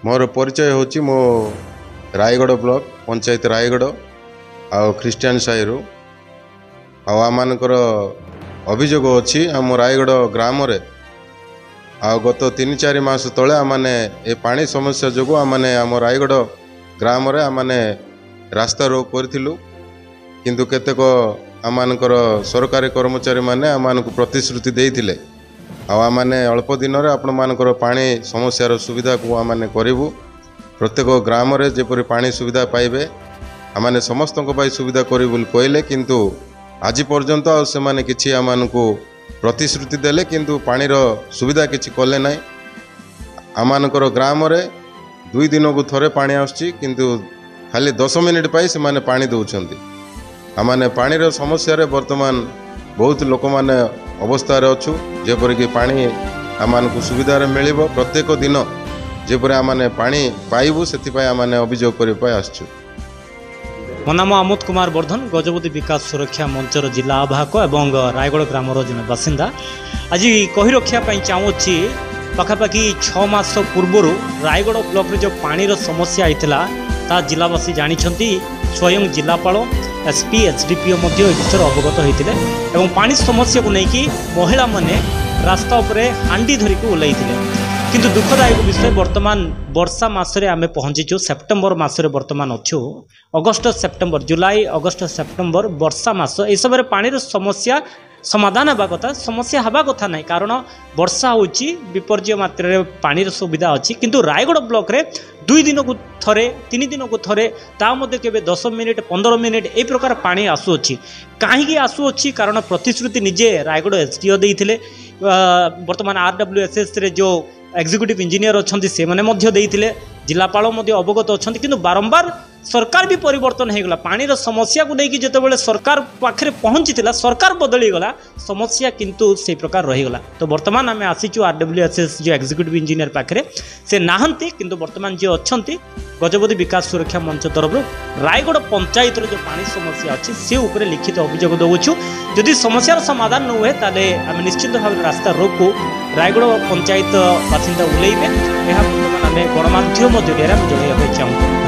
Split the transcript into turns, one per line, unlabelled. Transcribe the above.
मोर परिचय होची मो रायगढ़ ब्लॉक पंचायत रायगढ़ आउ ख्रीस्टियान साहिरु आमर अभियोग अच्छी आम रायगढ़ ग्राम रे गत 3-4 मास तले आमने ए पानी समस्या जो आमने आम रायगढ़ ग्राम रे आमने रास्ता रोक करथिलु किंतु केतेक आमनकर सरकारी कर्मचारी माने आमनकु प्रतिश्रुति देइथिले आमने अल्प दिन रे आपण मानकर पानी समस्यार सुविधा को आमने करिवु प्रत्येक ग्राम रे जेपरि पानी सुविधा पाइबे आमने समस्त सुविधा करिवु बोली कहले किंतु आज पर्यंत से माने किछि आमनकु प्रतिश्रुति देले किंतु पानीर सुविधा किछि कले नाही। आमनकर ग्राम रे 2 दिन को थरे पानी आछि किंतु खाली 10 मिनिट पाई से माने पानी दउछंती। आमने पानीर समस्या रे वर्तमान बहुत लोक माने अवस्था रे अछु जेपरि कि पानी आमनकु सुविधा रे मिलिबो प्रत्येक दिन जेपरि आमने पानी पाइबु सेति पय आमने अभियोग करि पय आछु।
मो नाम आमोद कुमार वर्धन गजपति विकास सुरक्षा मंचर जिला आवाहक एवं रायगढ़ ग्रामर जन बासिंदा। आज कही रखापी चाहूँगी पखापाखि 6 मास पूर्वर रायगढ़ ब्लॉक रे जो पानीर समस्या होता ता जिलावासी जानते स्वयं जिलापाल एसपी एसडीपीओ विषय अवगत होते पानी समस्या को लेकिन महिला माने रास्ता उपरे हांडी धरिक ओल्लैथिले किंतु दुखदायक विषय वर्तमान वर्षा मासरे आमे पहुंचीचु सेप्टेम्बर मासरे वर्तमान अच्छु अगस्ट सेप्टेम्बर जुलाई अगस्ट सेप्टेम्बर वर्षा मास ए समय पानी समस्या समाधान हवा कथा समस्या हवा कथा नहीं कारण वर्षा होची विपर्य मात्रा रे पानी सुविधा अच्छी किंतु रायगढ़ ब्लॉक रे 2 दिन को थरे 3 दिन को थरे ता मध्ये केबे 10 मिनिट 15 मिनिट ए प्रकार पानी आसुअछि काहेकि आसुअछि कारण प्रतिश्रुति निजे रायगढ़ एसडीओ देइथिले वर्तमान आरडब्ल्यूएसएस रे जो एग्जीक्यूटिव इंजीनियर अच्छा से मैंने जिलापाल अवगत अच्छा किंतु बारंबार सरकार भी परिवर्तन हो गला पानी समस्या को लेकिन जितेबाला सरकार पाखे पहुंची सरकार बदली गला समस्या किंतु से प्रकार रहीगला। तो बर्तमान आम आसीचु आरडब्ल्यूएसएस जो एग्जीक्यूटिव इंजीनियर पाखे से नहांती किंतु बर्तमान जी अच्छा गजपति विकास सुरक्षा मंच तरफ रायगढ़ पंचायत जो पानी समस्या अच्छी से उपर लिखित अभियोग दौचु जदि समस्यार समाधान न हुए ताले आम निश्चित भाव रास्ता रोक को रायगढ़ पंचायत बासिंदा ओल्लैबे यह बर्तमान आम गणमाध्यम जरिए जनवाक चाहूँ।